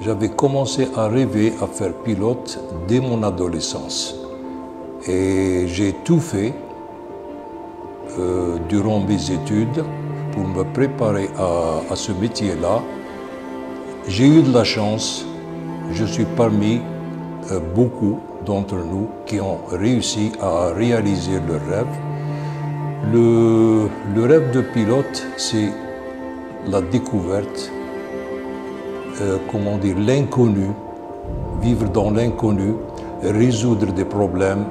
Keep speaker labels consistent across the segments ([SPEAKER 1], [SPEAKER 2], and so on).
[SPEAKER 1] J'avais commencé à rêver à faire pilote dès mon adolescence. Et j'ai tout fait durant mes études pour me préparer à ce métier-là. J'ai eu de la chance, je suis parmi beaucoup d'entre nous qui ont réussi à réaliser leur rêve. Le rêve de pilote, c'est la découverte, comment dire, l'inconnu, vivre dans l'inconnu, résoudre des problèmes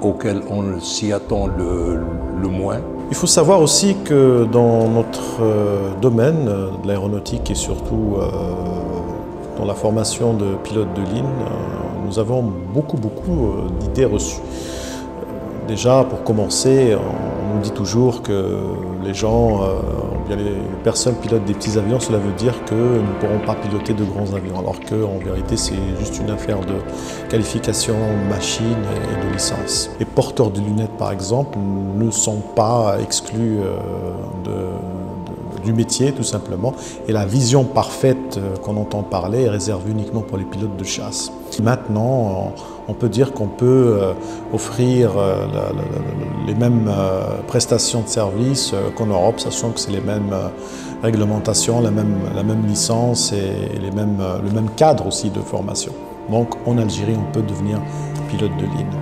[SPEAKER 1] auxquels on s'y attend le moins.
[SPEAKER 2] Il faut savoir aussi que dans notre domaine de l'aéronautique et surtout dans la formation de pilote de ligne, nous avons beaucoup d'idées reçues. Déjà, pour commencer, on nous dit toujours que les gens, bien les personnes pilotent des petits avions, cela veut dire que nous ne pourrons pas piloter de grands avions, alors qu'en vérité, c'est juste une affaire de qualification machine et de licence. Les porteurs de lunettes, par exemple, ne sont pas exclus du métier, tout simplement. Et la vision parfaite qu'on entend parler est réservée uniquement pour les pilotes de chasse. Maintenant, on peut dire qu'on peut offrir les mêmes prestations de service qu'en Europe, sachant que c'est les mêmes réglementations, la même licence et le même cadre aussi de formation. Donc en Algérie, on peut devenir pilote de ligne.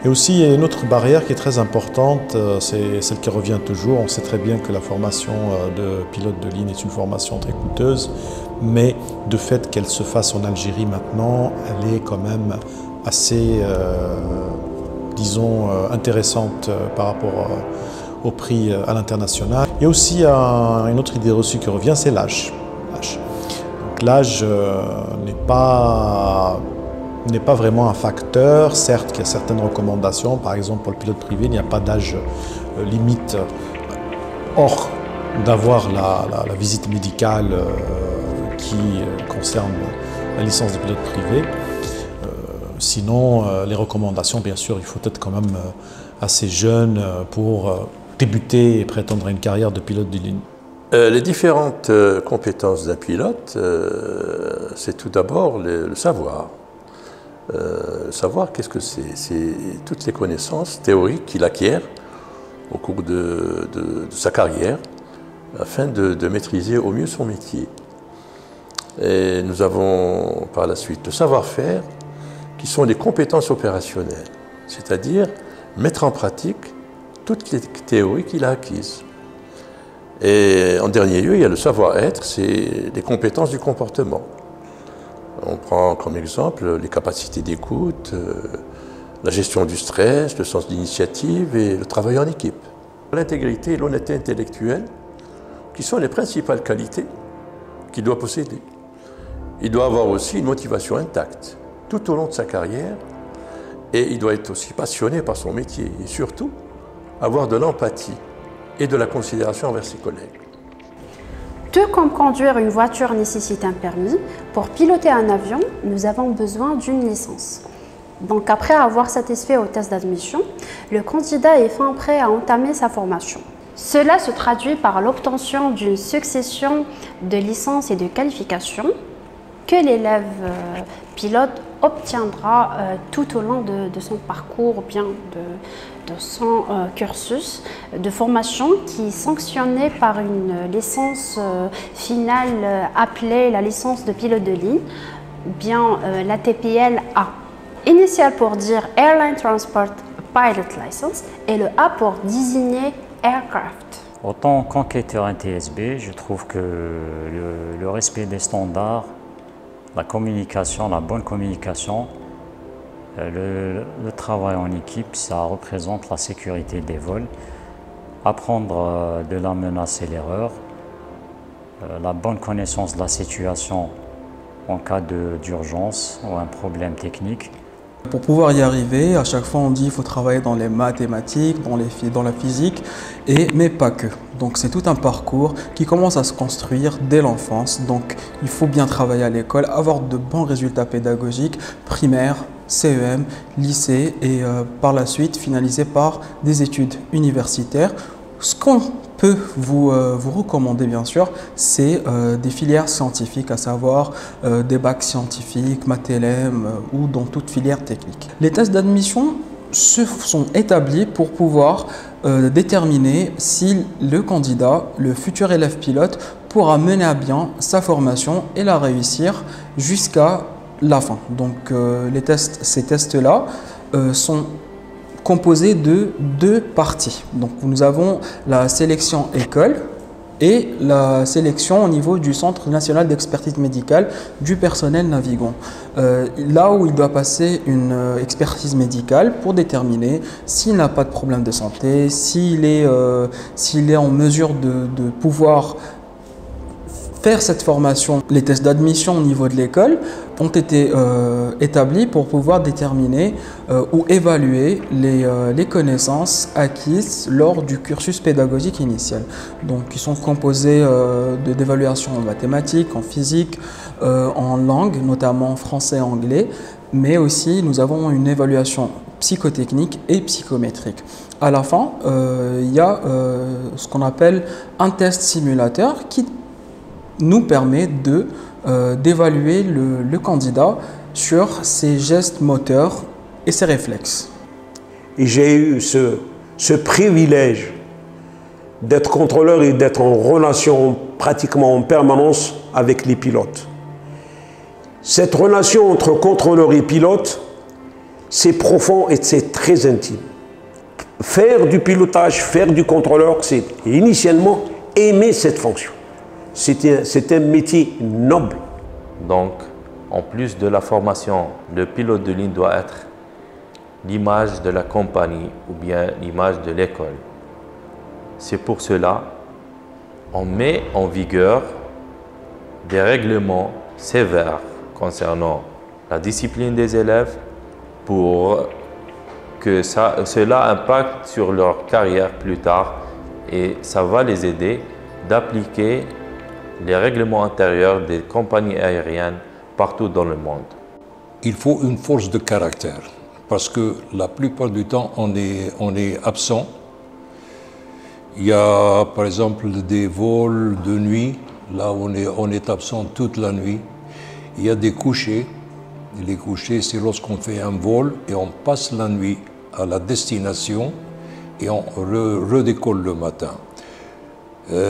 [SPEAKER 2] Et aussi, il y a une autre barrière qui est très importante, c'est celle qui revient toujours. On sait très bien que la formation de pilote de ligne est une formation très coûteuse, mais de fait qu'elle se fasse en Algérie maintenant, elle est quand même assez, disons, intéressante par rapport au prix à l'international. Il y a aussi une autre idée reçue qui revient, c'est l'âge. L'âge n'est pas vraiment un facteur. Certes, il y a certaines recommandations. Par exemple, pour le pilote privé, il n'y a pas d'âge limite hors d'avoir la visite médicale qui concerne la licence de pilote privé. Sinon, les recommandations, bien sûr, il faut être quand même assez jeune pour débuter et prétendre à une carrière de pilote de ligne.
[SPEAKER 3] Les différentes compétences d'un pilote, c'est tout d'abord le savoir. Savoir, qu'est-ce que c'est? C'est toutes les connaissances théoriques qu'il acquiert au cours de sa carrière afin de maîtriser au mieux son métier. Et nous avons par la suite le savoir-faire qui sont les compétences opérationnelles, c'est-à-dire mettre en pratique toutes les théories qu'il a acquises. Et en dernier lieu, il y a le savoir-être, c'est les compétences du comportement. On prend comme exemple les capacités d'écoute, la gestion du stress, le sens d'initiative et le travail en équipe. L'intégrité et l'honnêteté intellectuelle, qui sont les principales qualités qu'il doit posséder. Il doit avoir aussi une motivation intacte tout au long de sa carrière et il doit être aussi passionné par son métier et surtout avoir de l'empathie et de la considération envers ses collègues.
[SPEAKER 4] Tout comme conduire une voiture nécessite un permis, pour piloter un avion, nous avons besoin d'une licence. Donc après avoir satisfait au test d'admission, le candidat est fin prêt à entamer sa formation. Cela se traduit par l'obtention d'une succession de licences et de qualifications que l'élève pilote obtiendra tout au long de son parcours ou bien de son cursus de formation qui est sanctionné par une licence finale appelée la licence de pilote de ligne, bien la TPL-A. Initial pour dire Airline Transport Pilot License et le A pour désigner Aircraft.
[SPEAKER 5] En tant qu'enquêteur NTSB, je trouve que le respect des standards, la communication, la bonne communication, le travail en équipe, ça représente la sécurité des vols. Apprendre de la menace et l'erreur, la bonne connaissance de la situation en cas d'urgence ou un problème technique.
[SPEAKER 6] Pour pouvoir y arriver, à chaque fois on dit qu'il faut travailler dans les mathématiques, dans la physique, mais pas que. Donc c'est tout un parcours qui commence à se construire dès l'enfance. Donc il faut bien travailler à l'école, avoir de bons résultats pédagogiques, primaire, CEM, lycée et par la suite finaliser par des études universitaires. Ce qu'on peut vous recommander, bien sûr, c'est des filières scientifiques, à savoir des bacs scientifiques, maths-LM ou dans toute filière technique. Les tests d'admission sont établis pour pouvoir déterminer si le candidat, le futur élève pilote, pourra mener à bien sa formation et la réussir jusqu'à la fin. Donc ces tests-là sont composés de 2 parties. Donc nous avons la sélection école et la sélection au niveau du Centre national d'expertise médicale du personnel navigant. Là où il doit passer une expertise médicale pour déterminer s'il n'a pas de problème de santé, s'il est en mesure de pouvoir faire cette formation. Les tests d'admission au niveau de l'école ont été établis pour pouvoir déterminer ou évaluer les connaissances acquises lors du cursus pédagogique initial. Donc, ils sont composés d'évaluations en mathématiques, en physique, en langue, notamment français et anglais, mais aussi nous avons une évaluation psychotechnique et psychométrique. À la fin, il y a ce qu'on appelle un test simulateur qui nous permet d'évaluer le candidat sur ses gestes moteurs et ses réflexes.
[SPEAKER 7] Et j'ai eu ce privilège d'être contrôleur et d'être en relation pratiquement en permanence avec les pilotes. Cette relation entre contrôleur et pilote, c'est profond et c'est très intime. Faire du pilotage, faire du contrôleur, c'est initialement aimer cette fonction. C'est un métier noble.
[SPEAKER 3] Donc, en plus de la formation, le pilote de ligne doit être l'image de la compagnie ou bien l'image de l'école. C'est pour cela qu'on met en vigueur des règlements sévères concernant la discipline des élèves pour que cela impacte sur leur carrière plus tard et ça va les aider d'appliquer les règlements intérieurs des compagnies aériennes partout dans le monde.
[SPEAKER 1] Il faut une force de caractère parce que la plupart du temps on est absent. Il y a par exemple des vols de nuit, là on est absent toute la nuit. Il y a des couchers. Les couchers, c'est lorsqu'on fait un vol et on passe la nuit à la destination et on redécolle le matin.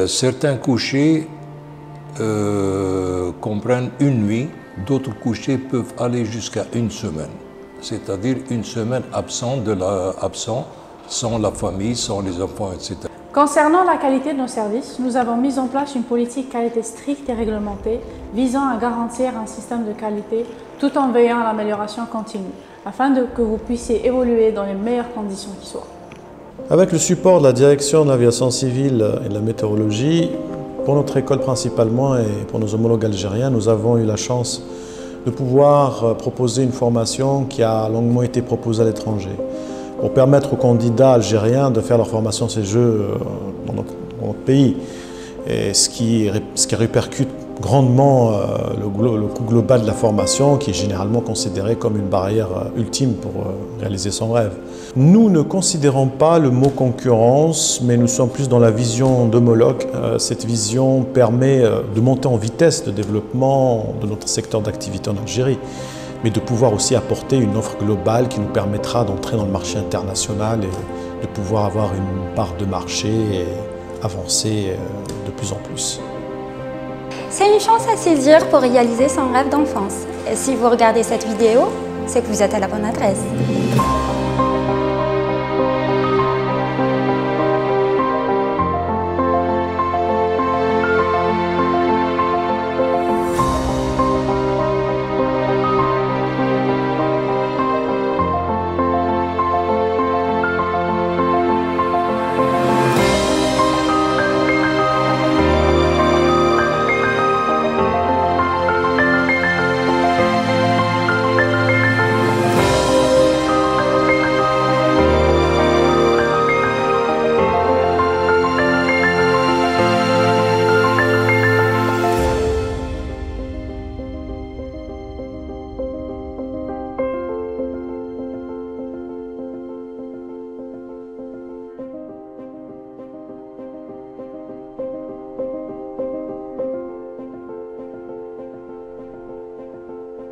[SPEAKER 1] Certains couchers comprennent une nuit, d'autres couchers peuvent aller jusqu'à une semaine. C'est-à-dire une semaine absent sans la famille, sans les enfants, etc.
[SPEAKER 8] Concernant la qualité de nos services, nous avons mis en place une politique qualité stricte et réglementée visant à garantir un système de qualité tout en veillant à l'amélioration continue, afin que vous puissiez évoluer dans les meilleures conditions qui soient.
[SPEAKER 2] Avec le support de la direction de l'aviation civile et de la météorologie, pour notre école principalement et pour nos homologues algériens, nous avons eu la chance de pouvoir proposer une formation qui a longuement été proposée à l'étranger pour permettre aux candidats algériens de faire leur formation CGE dans notre pays, et ce qui répercute grandement le coût global de la formation, qui est généralement considéré comme une barrière ultime pour réaliser son rêve. Nous ne considérons pas le mot concurrence, mais nous sommes plus dans la vision d'homologue. Cette vision permet de monter en vitesse de développement de notre secteur d'activité en Algérie, mais de pouvoir aussi apporter une offre globale qui nous permettra d'entrer dans le marché international et de pouvoir avoir une part de marché et avancer de plus en plus.
[SPEAKER 9] C'est une chance à saisir pour réaliser son rêve d'enfance. Et si vous regardez cette vidéo, c'est que vous êtes à la bonne adresse.